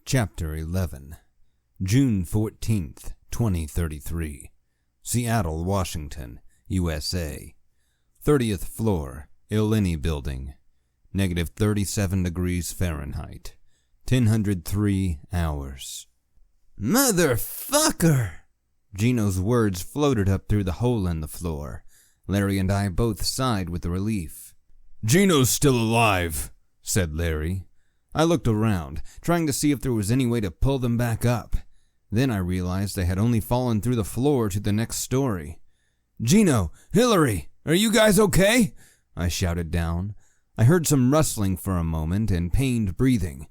Chapter 11 June 14th, 2033 Seattle, Washington, USA 30th floor, Illini Building Negative 37 degrees Fahrenheit 1003 hours. Motherfucker! Gino's words floated up through the hole in the floor. Larry and I both sighed with relief. "Gino's still alive," said Larry. I looked around, trying to see if there was any way to pull them back up. Then I realized they had only fallen through the floor to the next story. "Gino, Hillary, are you guys okay?" I shouted down. I heard some rustling for a moment and pained breathing.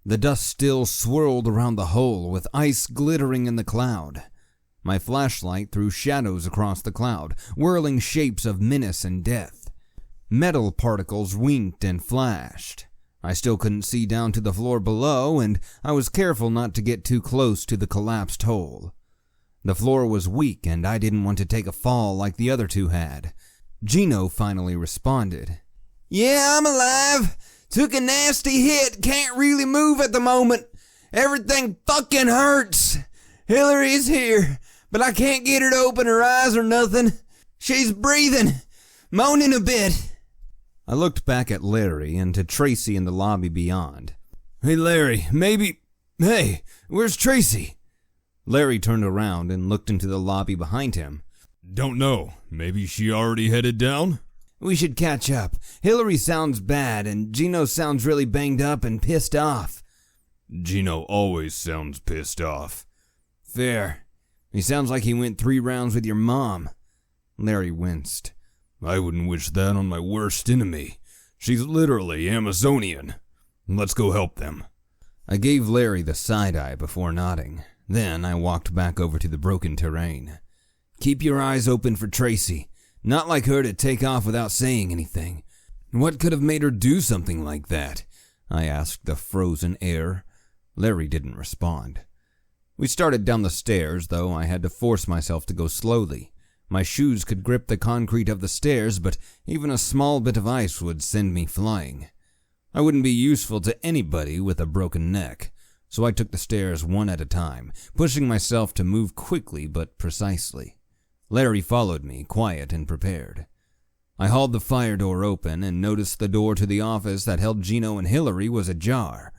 The dust still swirled around the hole, with ice glittering in the cloud. My flashlight threw shadows across the cloud, whirling shapes of menace and death. Metal particles winked and flashed. I still couldn't see down to the floor below, and I was careful not to get too close to the collapsed hole. The floor was weak, and I didn't want to take a fall like the other two had. Gino finally responded. "Yeah, I'm alive. Took a nasty hit. Can't really move at the moment. Everything fucking hurts. Hillary's here, but I can't get her to open her eyes or nothing. She's breathing, moaning a bit." I looked back at Larry and to Tracy in the lobby beyond. "Hey, Larry, Hey, where's Tracy?" Larry turned around and looked into the lobby behind him. "Don't know. Maybe she already headed down?" "We should catch up. Hillary sounds bad, and Gino sounds really banged up and pissed off." "Gino always sounds pissed off." "Fair. He sounds like he went 3 rounds with your mom." Larry winced. "I wouldn't wish that on my worst enemy. She's literally Amazonian. Let's go help them." I gave Larry the side-eye before nodding. Then I walked back over to the broken terrain. "Keep your eyes open for Tracy. Not like her to take off without saying anything." "What could have made her do something like that?" I asked the frozen air. Larry didn't respond. We started down the stairs, though I had to force myself to go slowly. My shoes could grip the concrete of the stairs, but even a small bit of ice would send me flying. I wouldn't be useful to anybody with a broken neck, so I took the stairs one at a time, pushing myself to move quickly but precisely. Larry followed me, quiet and prepared. I hauled the fire door open and noticed the door to the office that held Gino and Hillary was ajar.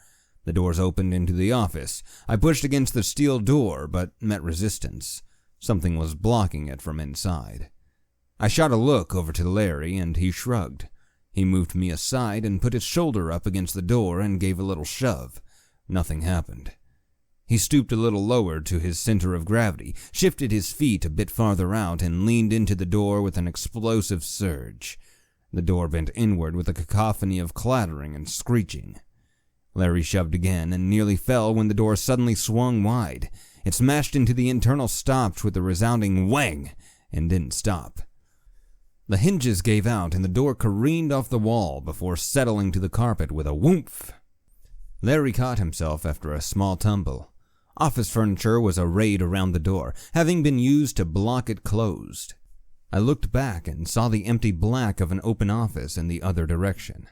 The doors opened into the office. I pushed against the steel door, but met resistance. Something was blocking it from inside. I shot a look over to Larry, and he shrugged. He moved me aside and put his shoulder up against the door and gave a little shove. Nothing happened. He stooped a little lower to his center of gravity, shifted his feet a bit farther out, and leaned into the door with an explosive surge. The door bent inward with a cacophony of clattering and screeching. Larry shoved again and nearly fell when the door suddenly swung wide. It smashed into the internal stops with a resounding whang and didn't stop. The hinges gave out and the door careened off the wall before settling to the carpet with a whoomph. Larry caught himself after a small tumble. Office furniture was arrayed around the door, having been used to block it closed. I looked back and saw the empty black of an open office in the other direction.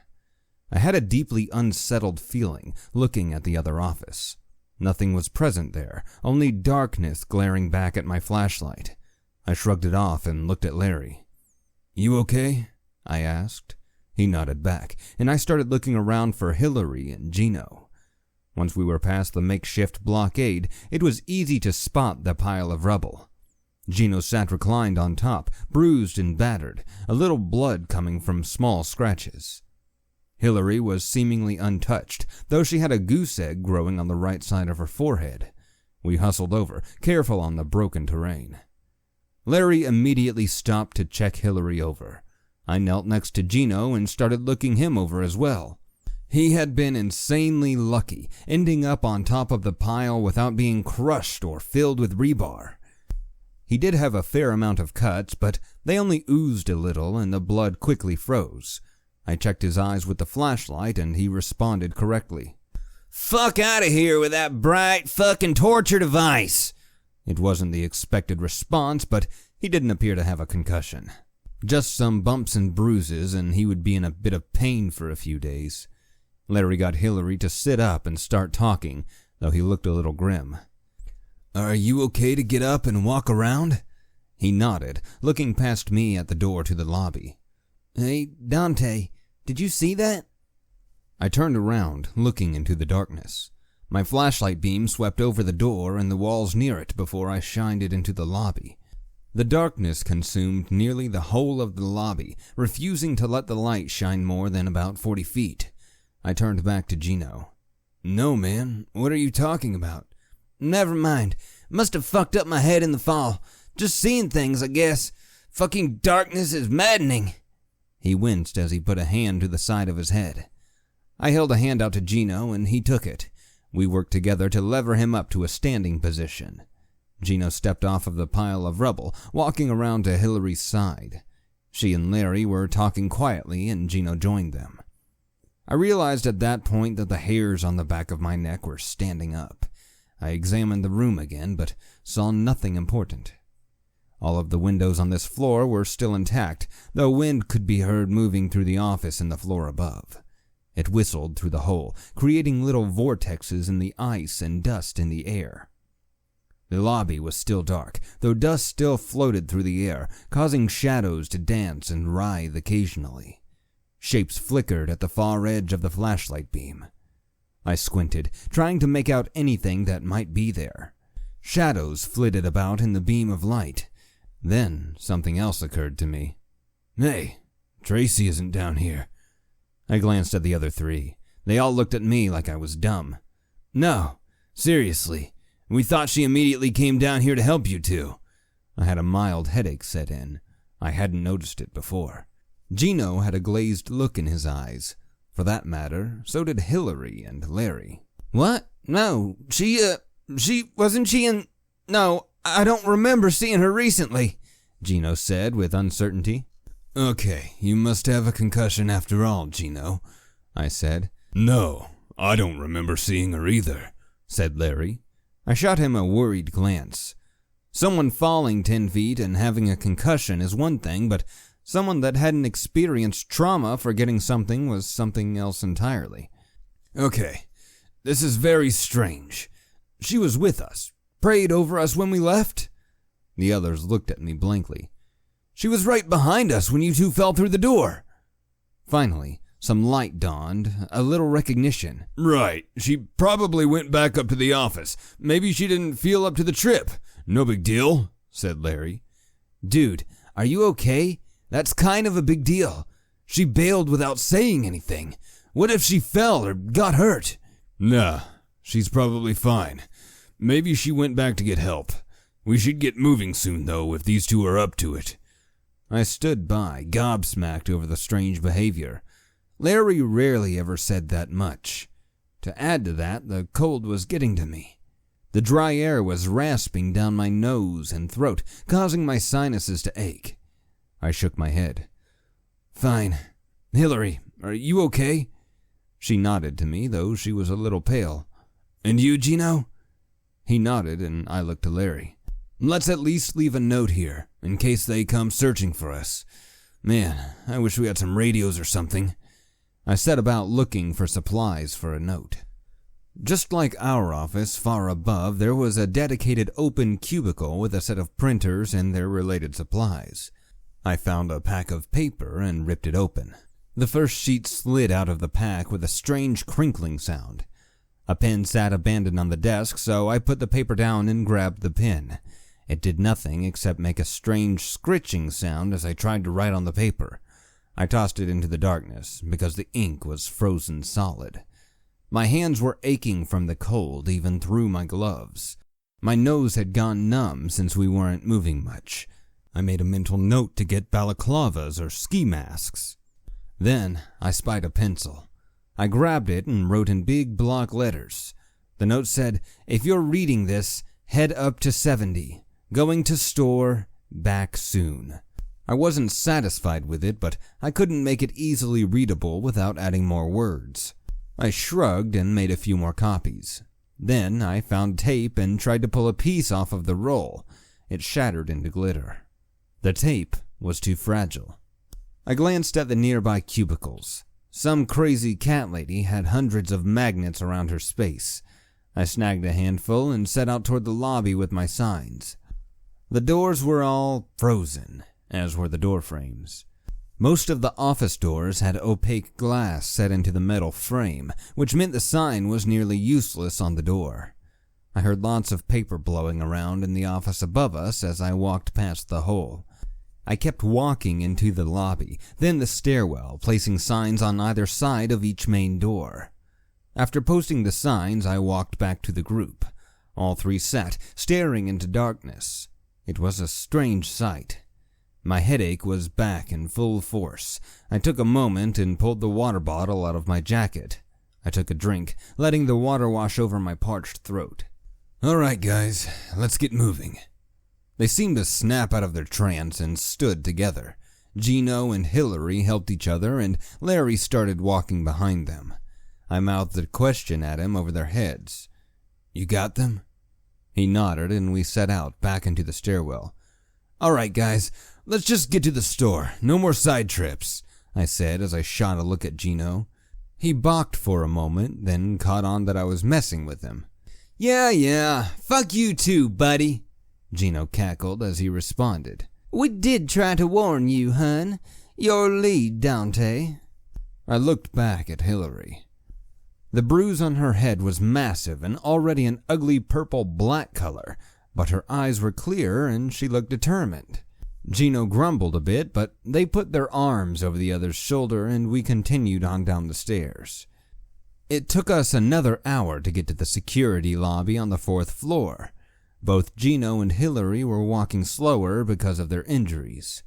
I had a deeply unsettled feeling looking at the other office. Nothing was present there, only darkness glaring back at my flashlight. I shrugged it off and looked at Larry. "You okay?" I asked. He nodded back, and I started looking around for Hillary and Gino. Once we were past the makeshift blockade, it was easy to spot the pile of rubble. Gino sat reclined on top, bruised and battered, a little blood coming from small scratches. Hillary was seemingly untouched, though she had a goose egg growing on the right side of her forehead. We hustled over, careful on the broken terrain. Larry immediately stopped to check Hillary over. I knelt next to Gino and started looking him over as well. He had been insanely lucky, ending up on top of the pile without being crushed or filled with rebar. He did have a fair amount of cuts, but they only oozed a little and the blood quickly froze. I checked his eyes with the flashlight and he responded correctly. "Fuck out of here with that bright fucking torture device." It wasn't the expected response, but he didn't appear to have a concussion. Just some bumps and bruises, and he would be in a bit of pain for a few days. Larry got Hillary to sit up and start talking, though he looked a little grim. "Are you okay to get up and walk around?" He nodded, looking past me at the door to the lobby. "Hey, Dante, did you see that?" I turned around, looking into the darkness. My flashlight beam swept over the door and the walls near it before I shined it into the lobby. The darkness consumed nearly the whole of the lobby, refusing to let the light shine more than about 40 feet. I turned back to Gino. "No, man. What are you talking about?" "Never mind. Must have fucked up my head in the fall. Just seeing things, I guess. Fucking darkness is maddening." He winced as he put a hand to the side of his head. I held a hand out to Gino and he took it. We worked together to lever him up to a standing position. Gino stepped off of the pile of rubble, walking around to Hillary's side. She and Larry were talking quietly and Gino joined them. I realized at that point that the hairs on the back of my neck were standing up. I examined the room again, but saw nothing important. All of the windows on this floor were still intact, though wind could be heard moving through the office and the floor above. It whistled through the hole, creating little vortexes in the ice and dust in the air. The lobby was still dark, though dust still floated through the air, causing shadows to dance and writhe occasionally. Shapes flickered at the far edge of the flashlight beam. I squinted, trying to make out anything that might be there. Shadows flitted about in the beam of light. Then something else occurred to me. "Hey, Tracy isn't down here." I glanced at the other three. They all looked at me like I was dumb. "No, seriously. We thought she immediately came down here to help you two." I had a mild headache set in. I hadn't noticed it before. Gino had a glazed look in his eyes. For that matter, so did Hillary and Larry. "What? No, wasn't she in... No, I don't remember seeing her recently," Gino said with uncertainty. "Okay, you must have a concussion after all, Gino," I said. "No, I don't remember seeing her either," said Larry. I shot him a worried glance. Someone falling 10 feet and having a concussion is one thing, but someone that hadn't experienced trauma forgetting something was something else entirely. "Okay, this is very strange. She was with us, prayed over us when we left?" The others looked at me blankly. "She was right behind us when you two fell through the door." Finally, some light dawned, a little recognition. "Right, she probably went back up to the office. Maybe she didn't feel up to the trip. No big deal," said Larry. "Dude, are you okay? That's kind of a big deal. She bailed without saying anything. What if she fell or got hurt?" "Nah, she's probably fine. Maybe she went back to get help. We should get moving soon, though, if these two are up to it." I stood by, gobsmacked over the strange behavior. Larry rarely ever said that much. To add to that, the cold was getting to me. The dry air was rasping down my nose and throat, causing my sinuses to ache. I shook my head. "Fine. Hillary, are you okay?" She nodded to me, though she was a little pale. "And you, Gino?" He nodded, and I looked to Larry. "Let's at least leave a note here, in case they come searching for us. Man, I wish we had some radios or something." I set about looking for supplies for a note. Just like our office, far above, there was a dedicated open cubicle with a set of printers and their related supplies. I found a pack of paper and ripped it open. The first sheet slid out of the pack with a strange crinkling sound. A pen sat abandoned on the desk, so I put the paper down and grabbed the pen. It did nothing except make a strange scritching sound as I tried to write on the paper. I tossed it into the darkness because the ink was frozen solid. My hands were aching from the cold even through my gloves. My nose had gone numb since we weren't moving much. I made a mental note to get balaclavas or ski masks. Then I spied a pencil. I grabbed it and wrote in big block letters. The note said, "If you're reading this, head up to 70. Going to store, back soon." I wasn't satisfied with it, but I couldn't make it easily readable without adding more words. I shrugged and made a few more copies. Then I found tape and tried to pull a piece off of the roll. It shattered into glitter. The tape was too fragile. I glanced at the nearby cubicles. Some crazy cat lady had hundreds of magnets around her space. I snagged a handful and set out toward the lobby with my signs. The doors were all frozen, as were the door frames. Most of the office doors had opaque glass set into the metal frame, which meant the sign was nearly useless on the door. I heard lots of paper blowing around in the office above us as I walked past the hole. I kept walking into the lobby, then the stairwell, placing signs on either side of each main door. After posting the signs, I walked back to the group. All three sat, staring into darkness. It was a strange sight. My headache was back in full force. I took a moment and pulled the water bottle out of my jacket. I took a drink, letting the water wash over my parched throat. All right, guys, let's get moving. They seemed to snap out of their trance and stood together. Gino and Hillary helped each other, and Larry started walking behind them. I mouthed a question at him over their heads. You got them? He nodded, and we set out back into the stairwell. All right, guys, let's just get to the store. No more side trips, I said as I shot a look at Gino. He balked for a moment, then caught on that I was messing with him. Yeah, fuck you too, buddy, Gino cackled as he responded. We did try to warn you, hun. Your lead, Dante. I looked back at Hillary. The bruise on her head was massive and already an ugly purple-black color, but her eyes were clear and she looked determined. Gino grumbled a bit, but they put their arms over the other's shoulder and we continued on down the stairs. It took us another hour to get to the security lobby on the 4th floor. Both Gino and Hillary were walking slower because of their injuries.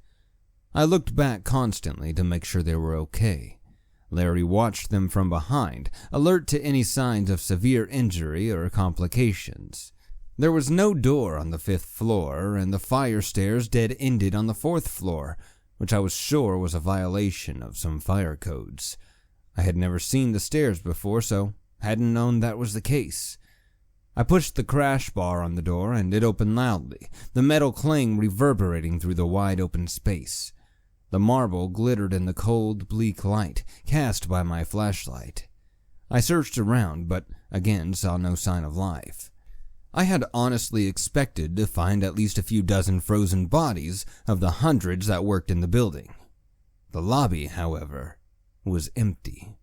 I looked back constantly to make sure they were okay. Larry watched them from behind, alert to any signs of severe injury or complications. There was no door on the 5th floor, and the fire stairs dead-ended on the 4th floor, which I was sure was a violation of some fire codes. I had never seen the stairs before, so hadn't known that was the case. I pushed the crash bar on the door, and it opened loudly, the metal clang reverberating through the wide-open space. The marble glittered in the cold, bleak light cast by my flashlight. I searched around, but again saw no sign of life. I had honestly expected to find at least a few dozen frozen bodies of the hundreds that worked in the building. The lobby, however, was empty.